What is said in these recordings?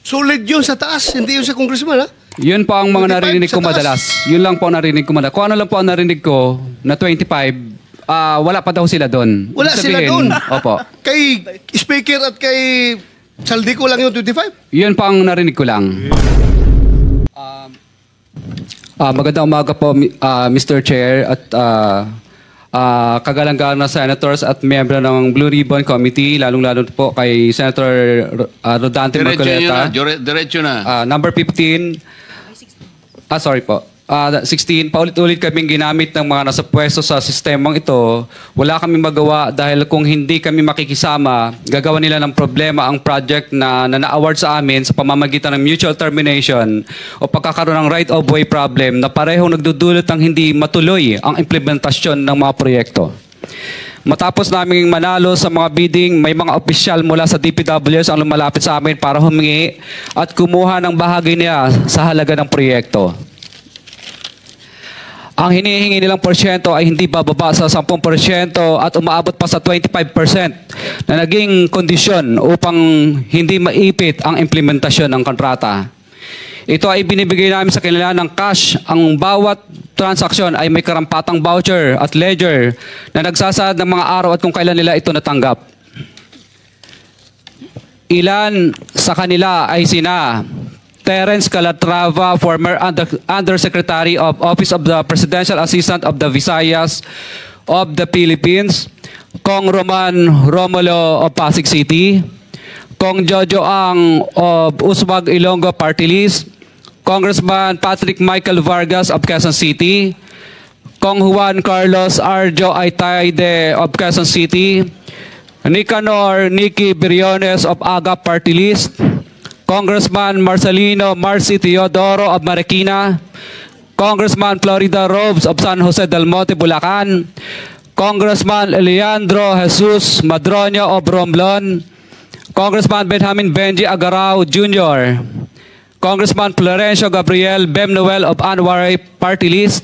Solid yun sa taas, hindi yun sa congressman, ha? Yun po ang mga 25 narinig ko sa taas. madalas. Yun lang po ang narinig ko madalas. Kung ano lang po ang narinig ko na 25, wala pa daw sila doon. Wala Ibig sila sabihin, doon. Opo. Kay speaker at kay Saldico lang yung 25? Yun pa ang narinig ko lang. Magandang umaga po, Mr. Chair at kagalang-galang na senators at miyembro ng Blue Ribbon Committee, lalong-lalo po kay Senator Rodante Marcoleta. Diretso na. Number 15. Sorry po. 16, paulit-ulit kaming ginamit ng mga nasa pwesto sa sistemang ito. Wala kaming magawa dahil kung hindi kami makikisama, gagawa nila ng problema ang project na na-award sa amin sa pamamagitan ng mutual termination o pagkakaroon ng right-of-way problem na parehong nagdudulot ng hindi matuloy ang implementasyon ng mga proyekto. Matapos naming manalo sa mga bidding, may mga opisyal mula sa DPWs ang lumalapit sa amin para humingi at kumuha ng bahagi niya sa halaga ng proyekto. Ang hinihingi nilang porsyento ay hindi bababa sa 10% at umaabot pa sa 25% na naging kondisyon upang hindi maipit ang implementasyon ng kontrata. Ito ay binibigay namin sa kanila ng cash. Ang bawat transaksyon ay may karampatang voucher at ledger na nagsasaad ng mga araw at kung kailan nila ito natanggap. Ilan sa kanila ay sina Terence Calatrava, former Undersecretary of Office of the Presidential Assistant of the Visayas of the Philippines, Kong Roman Romulo of Pasig City, Kong Jojo Ang of Uswag Ilonggo Party List, Congressman Patrick Michael Vargas of Quezon City, Kong Juan Carlos Arjo Aitaide of Quezon City, Nicanor Nicky Briones of Aga Party List, Congressman Marcelino Marcy Teodoro of Marikina, Congressman Florida Robes of San Jose del Monte, Bulacan, Congressman Leandro Jesus Madroño of Romblon, Congressman Benjamin Benji Agarao Jr., Congressman Florencio Gabriel Bemnoel of Anwaray Party List,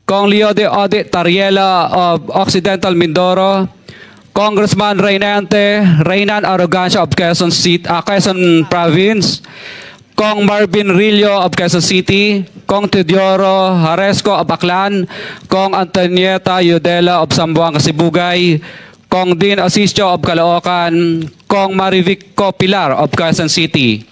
Kong Leo de Ode Tariela of Occidental Mindoro, Congressman Reynan Arrogancia of Quezon Province, Kong Marvin Rillo of Quezon City, Kong Teodoro Haresco of Aklan, Kong Antonieta Yudela of Zamboanga, Sibugay, Kong Dean Asisio of Caloocan, Kong Marivic Pilar of Quezon City.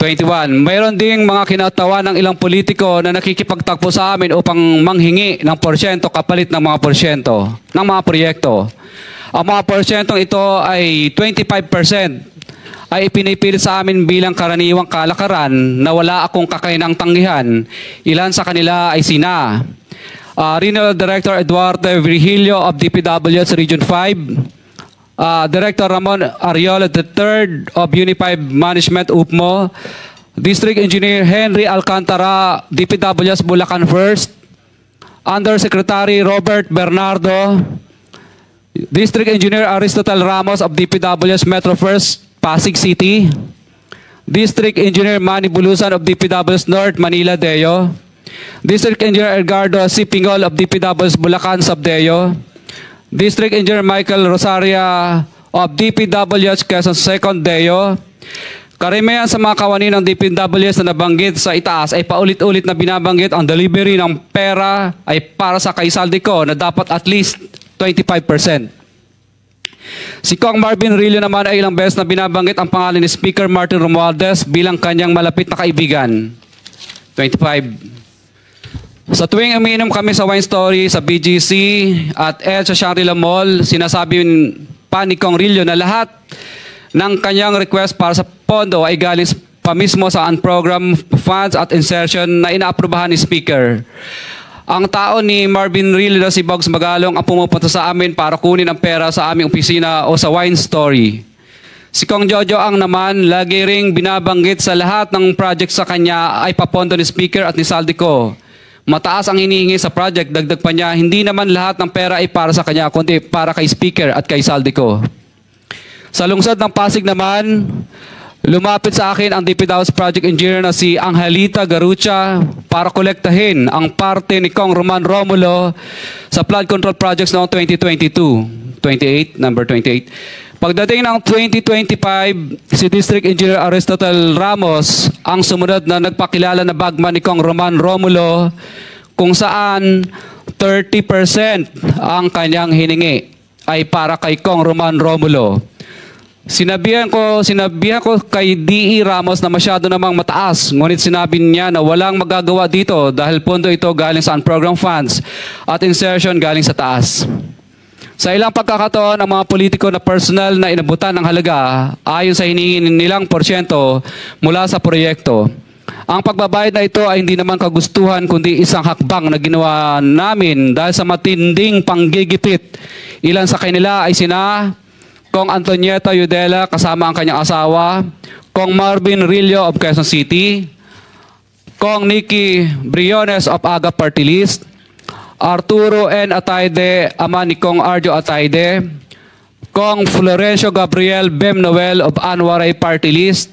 21. Mayroon ding mga kinatawa ng ilang politiko na nakikipagtakbo sa amin upang manghingi ng porsyento kapalit ng mga porsyento ng mga proyekto. Ang mga porsyentong ito ay 25% ay ipinipilit sa amin bilang karaniwang kalakaran na wala akong kakainang tanggihan. Ilan sa kanila ay sina Regional Director Eduardo Virgilio of DPWS Region 5, Director Ramon Ariola III of Unified Management UPMO, District Engineer Henry Alcantara, DPWS Bulacan First, Undersecretary Robert Bernardo, District Engineer Aristotle Ramos of DPWS Metro First, Pasig City, District Engineer Manny Bulusan of DPWS North, Manila Deo, District Engineer Edgardo C. Pingol of DPWS Bulacan Subdeo, District Engineer Michael Rosaria of DPWS Quezon Second Deo. Karamihan sa mga kawani ng DPWS na nabanggit sa itaas ay paulit-ulit na binabanggit ang delivery ng pera ay para sa kay Saldico na dapat at least 25%. Si Kong Marvin Rillo naman ay ilang beses na binabanggit ang pangalan ni Speaker Martin Romualdez bilang kanyang malapit na kaibigan. 25. Sa tuwing umiinom kami sa Wine Story, sa BGC at sa Shangri-La Mall, sinasabi pa ni Kong Rillo na lahat ng kanyang request para sa pondo ay galing pa mismo sa unprogrammed funds at insertion na inaaprubahan ni Speaker. Ang tao ni Marvin Rillo na si Bogs Magalong ang pumupunta sa amin para kunin ang pera sa aming opisina o sa Wine Story. Si Kong Jojo Ang naman, lagi ring binabanggit sa lahat ng project sa kanya ay papondo ni Speaker at ni Saldico. Mataas ang hinihingi sa project, dagdag pa niya, hindi naman lahat ng pera ay para sa kanya, kundi para kay Speaker at kay Saldico. Sa lungsod ng Pasig naman, lumapit sa akin ang DPWS Project Engineer na si Angelita Garucha para kolektahin ang parte ni Kong Roman Romulo sa flood control projects noong 2022. 28, number 28. Pagdating ng 2025, si District Engineer Aristotle Ramos ang sumunod na nagpakilala na bagman ni Kong Roman Romulo, kung saan 30% ang kanyang hiningi ay para kay Kong Roman Romulo. Sinabihan ko kay D.E. Ramos na masyado namang mataas, ngunit sinabi niya na walang magagawa dito dahil pondo ito galing sa unprogrammed funds at insertion galing sa taas. Sa ilang pagkakataon, ang mga politiko na personal na inabutan ng halaga ayon sa hinihingi nilang porsyento mula sa proyekto. Ang pagbabayad na ito ay hindi naman kagustuhan kundi isang hakbang na ginawa namin dahil sa matinding panggigipit. Ilan sa kanila ay sina Kong Antonieta Yudela kasama ang kanyang asawa, Kong Marvin Rillo of Quezon City, Kong Nikki Briones of Aga Party List, Arturo N. Ataide, ama ni Kong Arjo Ataide, Kong Florencio Gabriel Bem Noel of Anwaray Party List,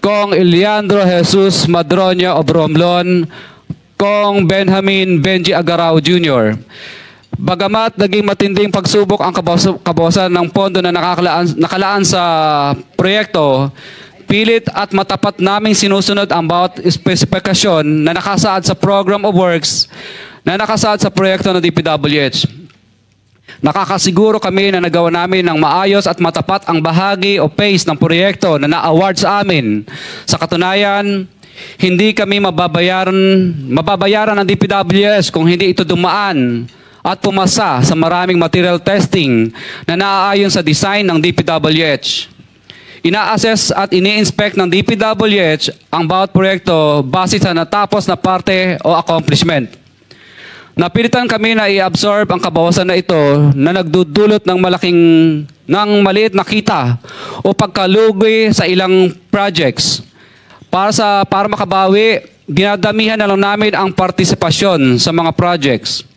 Kong Eliandro Jesus Madroña of Romblon, Kong Benjamin Benji Agarao Jr. Bagamat naging matinding pagsubok ang kabawasan ng pondo na nakalaan sa proyekto, pilit at matapat naming sinusunod ang bawat espesifikasyon na nakasaad sa Program of Works na nakasaad sa proyekto ng DPWH. Nakakasiguro kami na nagawa namin ng maayos at matapat ang bahagi o phase ng proyekto na na-award sa amin. Sa katunayan, hindi kami mababayaran ng DPWH kung hindi ito dumaan at pumasa sa maraming material testing na naaayon sa design ng DPWH. Ina-assess at ini-inspect ng DPWH ang bawat proyekto base sa natapos na parte o accomplishment. Napilitan kami na i-absorb ang kabawasan na ito na nagdudulot ng maliit na kita o pagkalugi sa ilang projects. Para makabawi, ginadamihan na lang namin ang partisipasyon sa mga projects.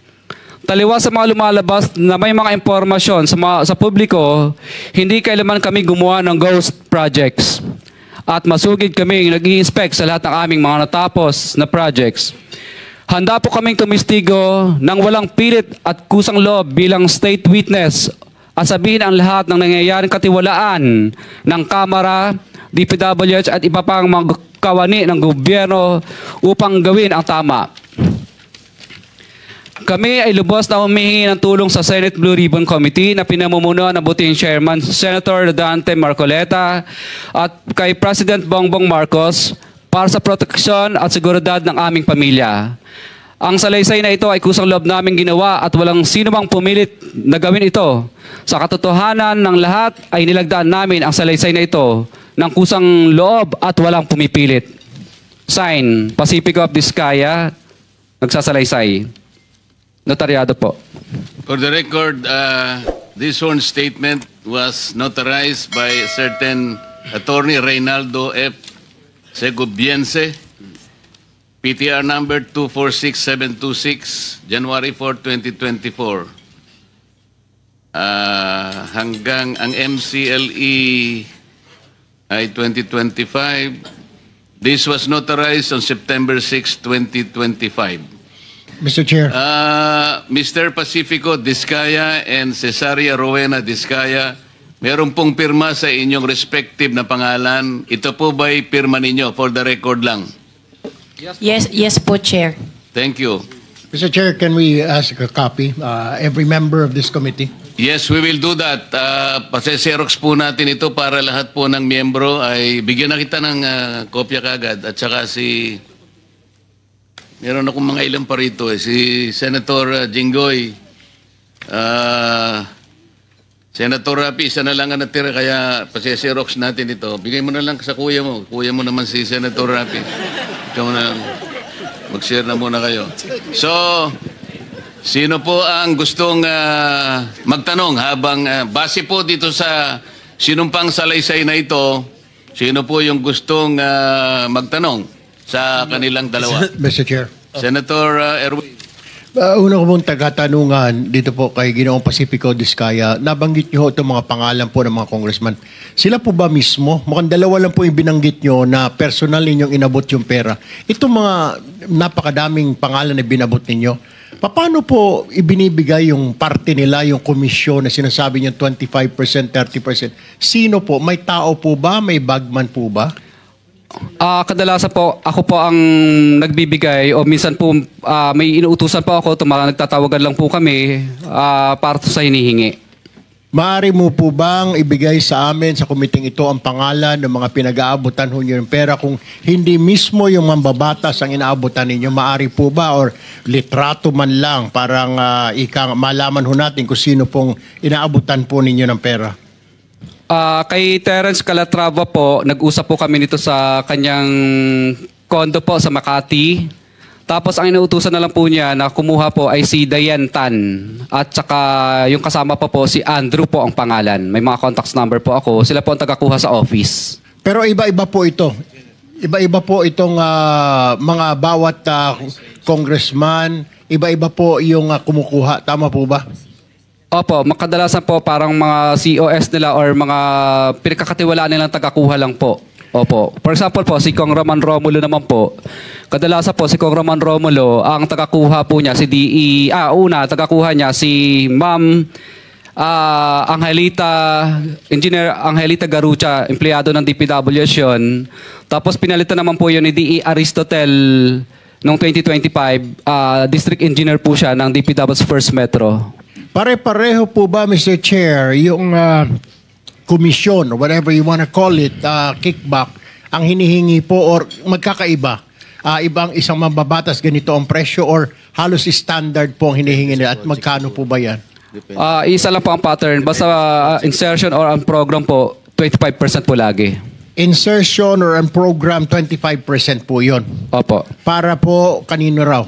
Taliwas sa mga lumalabas na may mga impormasyon sa publiko, hindi kailanman kami gumawa ng ghost projects. At masugid kami nag-i-inspect sa lahat ng aming mga natapos na projects. Handa po kaming tumistigo ng walang pilit at kusang loob bilang state witness at sabihin ang lahat ng nangyayaring katiwalaan ng Kamara, DPWH at iba pang mga kawani ng gobyerno upang gawin ang tama. Kami ay lubos na humihingi ng tulong sa Senate Blue Ribbon Committee na pinamumunuan ng buting Chairman Senator Dante Marcoleta at kay President Bongbong Marcos para sa proteksyon at seguridad ng aming pamilya. Ang salaysay na ito ay kusang loob naming ginawa at walang sino mang pumilit na gawin ito. Sa katotohanan ng lahat ay nilagdaan namin ang salaysay na ito ng kusang loob at walang pumipilit. Sign, Pacifico of Vizcaya, nagsasalaysay. Notaryado po. For the record, this sworn statement was notarized by a certain Attorney Reynaldo F. Segubiense, PTR number 246726, January 4, 2024. Hanggang ang MCLE ay 2025. This was notarized on September 6, 2025. Mr. Chair. Mr. Pacifico Vizcaya and Cesaria Rowena Vizcaya, meron pong pirma sa inyong respective na pangalan. Ito po ba'y pirma ninyo? For the record lang. Yes po, Chair. Thank you. Mr. Chair, can we ask a copy? Every member of this committee? Yes, we will do that. Pase-xerox po natin ito para lahat po ng miyembro ay bigyan na kita ng kopya kagad. At saka meron akong mga ilang pa rito si Senator Jinggoy, Senator Rapi, isa na lang ang natira kaya pase-xerox natin ito. Bigay mo na lang sa kuya mo. Kuya mo naman si Senator Rapi. Ikaw na mag-share na muna kayo. So, sino po ang gustong magtanong habang base po dito sa sinumpang salaysay na ito, sino po yung gustong magtanong sa kanilang dalawa? Mr. Chair. Senator Erwin. Una ko mong tagatanungan dito po kay Ginoong Pacifico Vizcaya. Nabanggit niyo itong mga pangalan po ng mga congressman. Sila po ba mismo? Mukhang dalawa lang po yung binanggit niyo na personal ninyong inabot yung pera. Itong mga napakadaming pangalan na binabot ninyo, Paano po ibinibigay yung parte nila, yung komisyon na sinasabi niyo 25%, 30%? Sino po? May tao po ba? May bagman po ba? Kadalasan po, ako po ang nagbibigay o minsan po may inuutusan po ako, nagtatawagan lang po kami para sa hinihingi. Maaari mo po bang ibigay sa amin sa komiting ito ang pangalan ng mga pinag-aabutan ho niyo ng pera kung hindi mismo yung mambabatas ang inaabutan ninyo? Maaari po ba or litrato man lang parang malaman ho natin kung sino pong inaabutan po ninyo ng pera? Kay Terence Calatrava po, nag-usap po kami nito sa kanyang condo po sa Makati. Tapos ang inuutusan na lang po niya na kumuha po ay si Diane Tan. At saka yung kasama pa po si Andrew po ang pangalan. May mga contacts number po ako. Sila po ang tagakuha sa office. Pero iba-iba po ito. Iba-iba po itong mga bawat congressman. Iba-iba po yung kumukuha. Tama po ba? Opo, makadalasan po parang mga COS nila or mga pinagkakatiwalaan nilang tagakuha lang po. Opo. For example po, si Kong Roman Romulo naman po. Kadalasan po, si Kong Roman Romulo, ang tagakuha po niya, tagakuha niya si Ma'am Engineer Angelita Garucha, empleyado ng DPWH yun. Tapos pinalitan naman po yun ni D.E. Aristotel noong 2025. District Engineer po siya ng DPWH First Metro. Pare-pareho po ba, Mr. Chair, yung komisyon or whatever you want to call it, kickback, ang hinihingi po or magkakaiba? Ibang isang mambabatas ganito ang presyo or halos standard po ang hinihingi nila at magkano po ba yan? Isa lang po ang pattern. Basta insertion or ang program po, 25% po lagi. Insertion or ang program, 25% po yon. Opo. Para po kanino raw?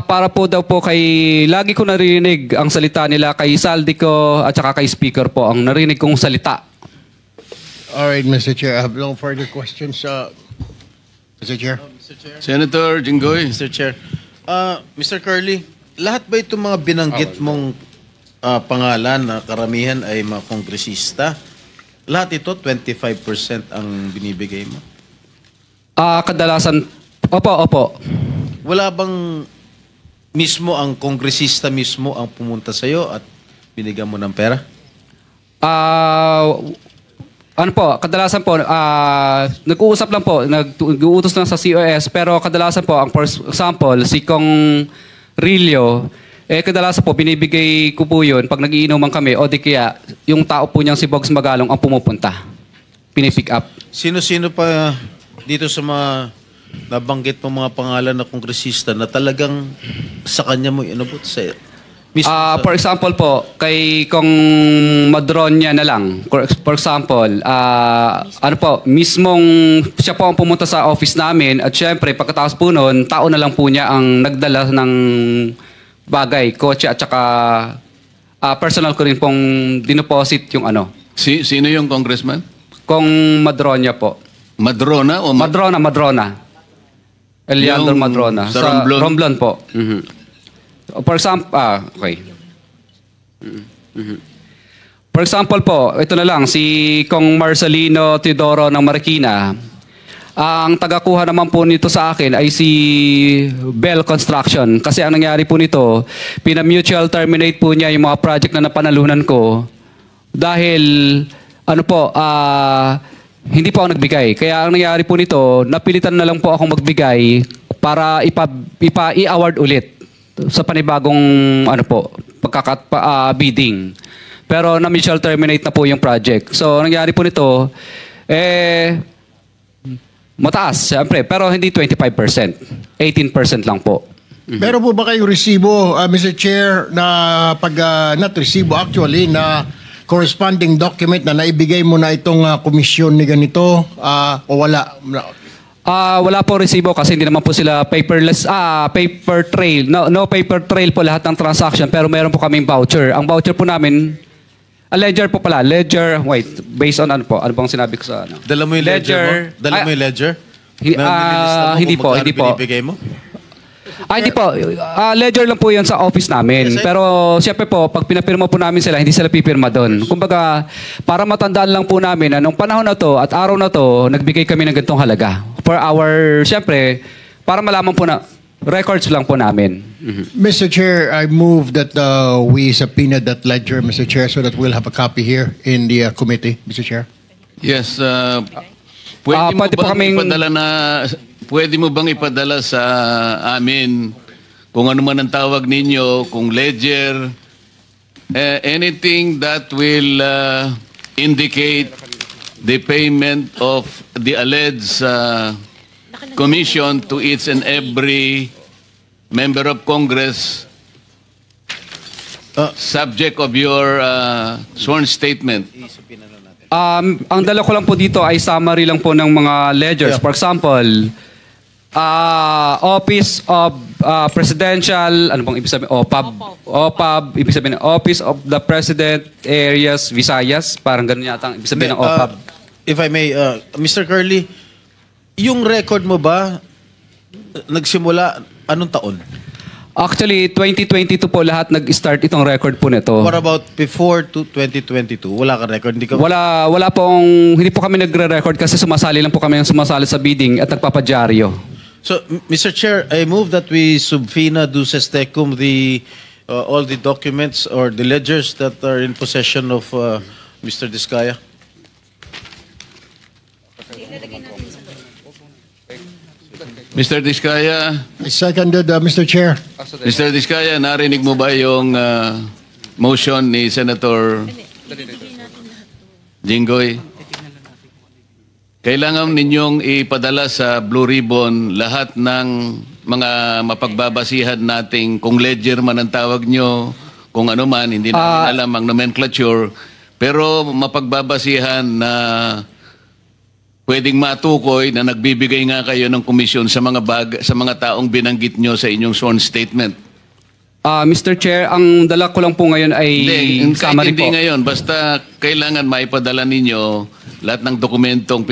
Para po daw po lagi ko narinig ang salita nila kay Saldico at saka kay Speaker po, ang narinig kong salita. Alright, Mr. Chair. I have no further questions. Mr. Chair. Senator Jinggoy. Mr. Chair. Mr. Curly, lahat ba itong mga binanggit mong pangalan na karamihan ay mga kongresista? Lahat ito, 25% ang binibigay mo? Kadalasan, opo. Wala bang mismo ang kongresista mismo ang pumunta sa'yo at binigyan mo ng pera? Kadalasan po, nag-uusap lang po, nag-uutos lang sa COS, pero kadalasan po, for example, si Kong Rillo, kadalasan po, binibigay ko po yun pag nagiinuman kami, o di kaya, yung tao po niyang si Bogs Magalong ang pumupunta. Pinipick up. Sino-sino pa dito sa mga nabanggit mo mga pangalan na kongresista na talagang sa kanya mo inabot sa For example po, kay Kong Madronya na lang. For example, mismong siya po ang pumunta sa office namin at syempre pagkatapos po noon, tao na lang po niya ang nagdala ng bagay, kotse at saka personal ko rin pong dinoposit yung ano. Sino yung congressman? Kong Madronya po. Madrona o Madrona. Eliandro Yung Madrona. sa Romblon? Romblon po. For example, okay. For example po, ito na lang, si Kong Marcelino Teodoro ng Marikina. Ang tagakuha naman po nito sa akin ay si Bell Construction. Kasi ang nangyari po nito, pina-mutual terminate po niya yung mga project na napanalunan ko. Dahil, hindi po ako nagbigay. Kaya ang nangyari po nito, napilitan na lang po akong magbigay para i-award ulit sa panibagong bidding. Pero na-mutual terminate na po yung project. So, ang nangyari po nito, mataas, siyempre, pero hindi 25%. 18% lang po. Meron po ba kayong resibo, Mr. Chair, na not resibo actually, na corresponding document na naibigay mo na itong komisyon ni ganito o wala? Wala po resibo kasi hindi naman po sila paperless, paper trail. No paper trail po lahat ng transaction pero meron po kaming voucher. Ang voucher po namin, ledger po pala. Ledger, based on ano bang sinabi ko sa ano? Dala mo yung ledger mo? Dala mo yung ledger? Hindi po. Binibigay mo? Hindi po. Ledger lang po yun sa office namin. Yes, pero siyempre po, pag pinapirma po namin sila, hindi sila pipirma doon. Kumbaga, para matandaan lang po namin na nung panahon na to at araw na to, nagbigay kami ng ganitong halaga. For our, siyempre, para malaman po na records lang po namin. Mr. Chair, I move that we subpoena that ledger, Mr. Chair, so that we'll have a copy here in the committee, Mr. Chair. Yes, pwede mo pwede po bang kaming- pwede mo bang ipadala sa amin kung ano man ang tawag ninyo, kung ledger, anything that will indicate the payment of the alleged commission to each and every member of Congress subject of your sworn statement. Ang dala ko lang po dito ay summary lang po ng mga ledgers. For example, Office of Presidential, ano bang ibig sabihin? OPAB, ibig sabihin ng Office of the President Areas Visayas, parang ganun yata ang ibig sabihin ng OPAB. If I may, Mr. Curly, yung record mo ba nagsimula anong taon? Actually, 2022 po lahat nag-start itong record po nito. What about before to 2022? Wala ka record? Hindi ka... Hindi po kami nagre-record kasi sumasali lang po kami ng sumasali sa bidding at nagpapadyaryo. So, Mr. Chair, I move that we subpoena duces tecum all the documents or the ledgers that are in possession of Mr. Diskaya. Mr. Diskaya, I seconded, Mr. Chair. Mr. Diskaya, narinig mo ba yung motion ni Senator Jinggoy? Kailangan ninyong ipadala sa Blue Ribbon lahat ng mga mapagbabasihan nating kung ledger man ang tawag nyo, kung ano man, hindi namin alam ang nomenclature, pero mapagbabasihan na pwedeng matukoy na nagbibigay nga kayo ng komisyon sa mga taong binanggit nyo sa inyong sworn statement. Mr. Chair, ang dala ko lang po ngayon ay summary Hindi po. ngayon, basta kailangan maipadala ninyo lahat ng dokumentong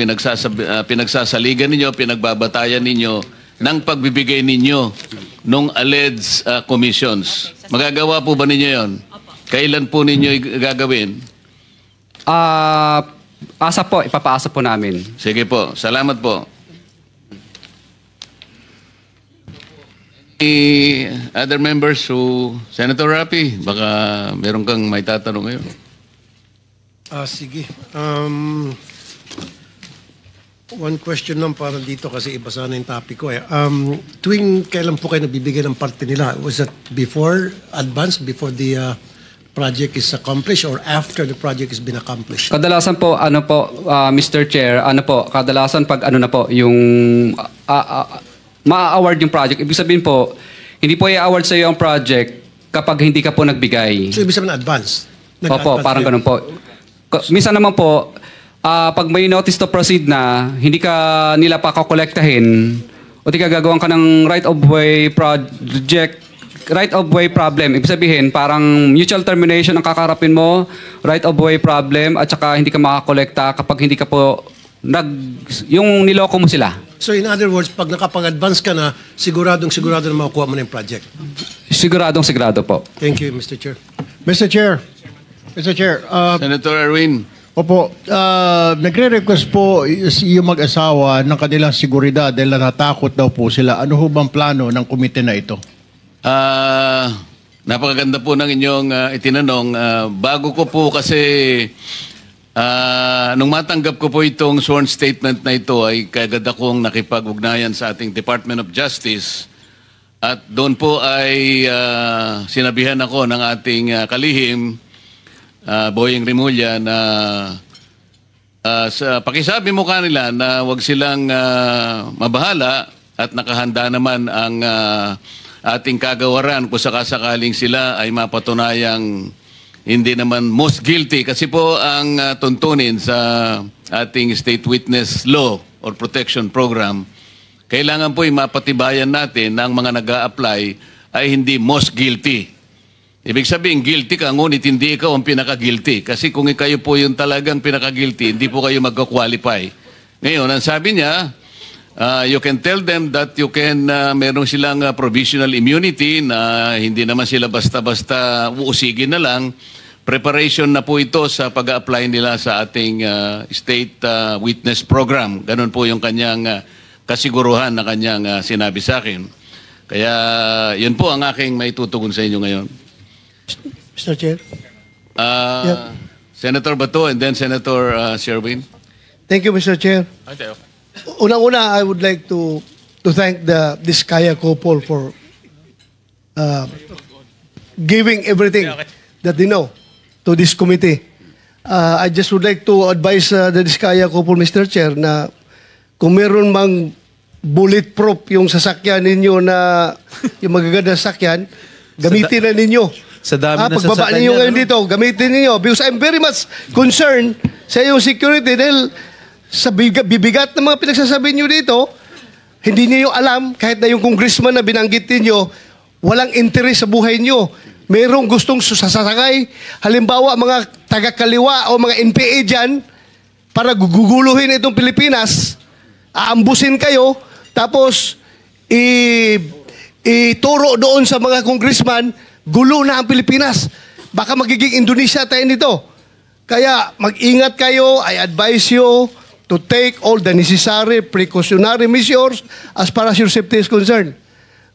pinagsasaligan ninyo, pinagbabatayan ninyo ng pagbibigay ninyo ng alleged commissions. Magagawa po ba ninyo yon? Kailan po ninyo gagawin? Ipapaasa po namin. Sige po, salamat po. Other members Senator Rapi, baka meron kang may tatanong ngayon. Sige. One question lang para dito kasi iba sana yung topic ko. Tuwing kailan po kayo nagbibigay ng parte nila? Was it before the project is accomplished or after the project has been accomplished? Kadalasan po, Mr. Chair, kadalasan pag yung ma-award yung project. Ibig sabihin po, hindi po i-award sa iyo ang project kapag hindi ka po nagbigay. So ibig sabihin advance? Opo, parang kayo? ganun po. Minsan naman po, pag may notice to proceed na, hindi ka nila pa kakolektahin, o di ka gagawan ka ng right-of-way project, right-of-way problem. Ibig sabihin, parang mutual termination ang kakarapin mo, right-of-way problem, at saka hindi ka makakolekta kapag hindi ka po yung niloko mo sila. So in other words, pag nakapag-advance ka na, siguro na makukuha mo na yung project. Sigurado po. Thank you, Mr. Chair. Mr. Chair, Senator Erwin, opo, nagre-request po yung mag-asawa ng kanilang seguridad dahil natatakot daw po sila. Ano ho bang plano ng komite na ito? napakaganda po ng inyong itinanong. Bago ko po kasi nung matanggap ko po itong sworn statement na ito ay kagad akong nakipag-ugnayan sa ating Department of Justice at doon po ay sinabihan ako ng ating kalihim, Boying Rimulya, na pakisabi mo kanila na wag silang mabahala at nakahanda naman ang ating kagawaran kung sakasakaling sila ay mapatunayang hindi naman most guilty. Kasi po ang tuntunin sa ating State Witness Law or Protection Program, kailangan po mapatibayan natin na ang mga nag-a-apply ay hindi most guilty. Ibig sabihin, guilty ka, ngunit hindi ikaw ang pinaka-guilty. Kasi kung kayo po yung talagang pinaka-guilty, hindi po kayo magka-qualify. Ngayon, ang sabi niya, you can tell them that you can, meron silang provisional immunity na hindi naman sila basta-basta uusigin na lang. Preparation na po ito sa pag-a-apply nila sa ating State Witness Program. Ganun po yung kanyang kasiguruhan na kanyang sinabi sa akin. Kaya yun po ang aking may tutugon sa inyo ngayon. Mr. Chair. Senator Bato and then Senator Sherwin. Thank you, Mr. Chair. Unang-una, I would like to thank the Diskaya couple for giving everything that they know to this committee. I just would like to advise the Diskaya couple, Mr. Chair, na kung meron mang bulletproof yung sasakyan ninyo na yung magaganda sasakyan, gamitin na ninyo. Sa dami na pagbaba sasakyan ninyo niya, ngayon no? dito, gamitin ninyo. Because I'm very much concerned sa iyong security dahil sa bibigat ng mga pinagsasabi nyo dito, hindi niyo alam, kahit na yung congressman na binanggit ninyo, walang interes sa buhay nyo. Merong gustong sasakay. Halimbawa, mga taga-kaliwa o mga NPA dyan, para guguluhin itong Pilipinas, aambusin kayo, tapos ituro doon sa mga congressman, gulo na ang Pilipinas. Baka magiging Indonesia tayo nito. Kaya mag-ingat kayo. I advise you to take all the necessary precautionary measures as far as your safety is concerned.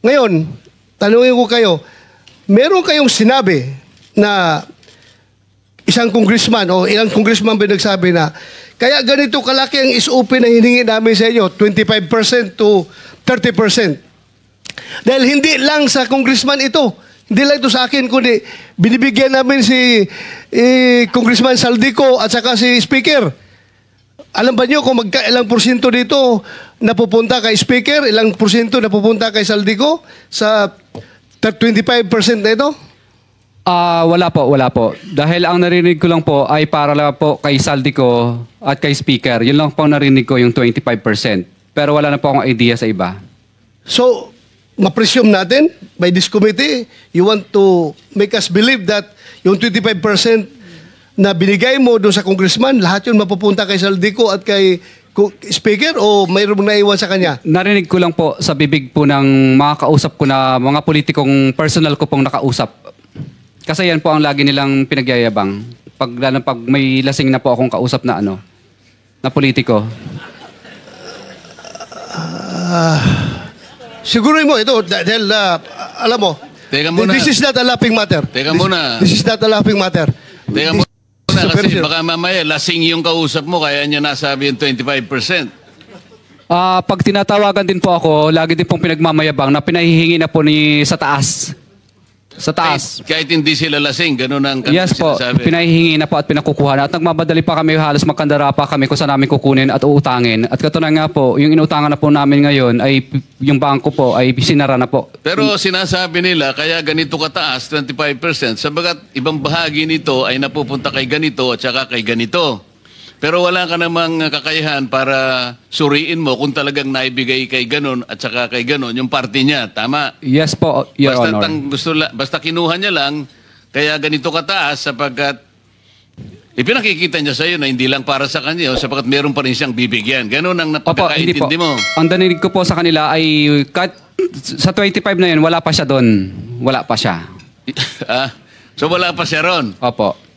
Ngayon, tanungin ko kayo, meron kayong sinabi na isang congressman o ilang congressman ba nagsabi na kaya ganito kalaki ang SOP na hiningi namin sa inyo, 25% to 30%. Dahil hindi lang sa congressman ito, hindi lang ito sa akin, kundi binibigyan namin si Congressman Saldico at saka si Speaker. Alam ba niyo kung ilang porsyento dito napupunta kay Speaker, ilang porsyento napupunta kay Saldico sa 25% na ito? Wala po. Dahil ang narinig ko lang po ay para lang po kay Saldico at kay Speaker. Yun lang po ang narinig ko, yung 25%. Pero wala na po akong idea sa iba. So, ma-presume natin by this committee, you want to make us believe that yung 25% na binigay mo doon sa congressman, lahat yun mapupunta kay Saldico at kay Speaker o mayroong naiwan sa kanya? Narinig ko lang po sa bibig po ng mga kausap ko na mga politikong personal ko pong nakausap. Kasi yan po ang lagi nilang pinagyayabang. Lalo pag may lasing na po akong kausap na na politiko. Siguro mo ito dahil alam mo, Teka muna. this is not a laughing matter. Teka muna. This is not a laughing matter. Teka muna kasi baka mamaya lasing yung kausap mo kaya niya nasabi yung 25%. Pag tinatawagan din po ako, lagi din pong pinagmamayabang na pinahihingi na po sa taas. Sa taas. Kahit hindi sila lasing, ganun ang Yes po, sinasabi. pinahihingi na po at pinakukuha na. At nagmamadali pa kami, halos magkandara pa kami kung saan namin kukunin at uutangin. At katunayan nga po, yung inuutangan na po namin ngayon ay yung bangko po ay sinara na po. Pero sinasabi nila, kaya ganito kataas, 25%, sabagat ibang bahagi nito ay napupunta kay ganito at saka kay ganito. Pero wala ka namang kakayahan para suriin mo kung talagang naibigay kay ganon at saka kay ganon yung party niya. Tama? Yes po, Your Honor. Basta kinuha niya lang, kaya ganito kataas sapagkat ipinakikita niya sa iyo na hindi lang para sa kanya, sapagkat meron pa rin siyang bibigyan. Ganon ang napagkakaintindi mo. Ang danilig ko po sa kanila ay sa 25 na yun, wala pa siya doon. Wala pa siya. So wala pa siya ron. Opo.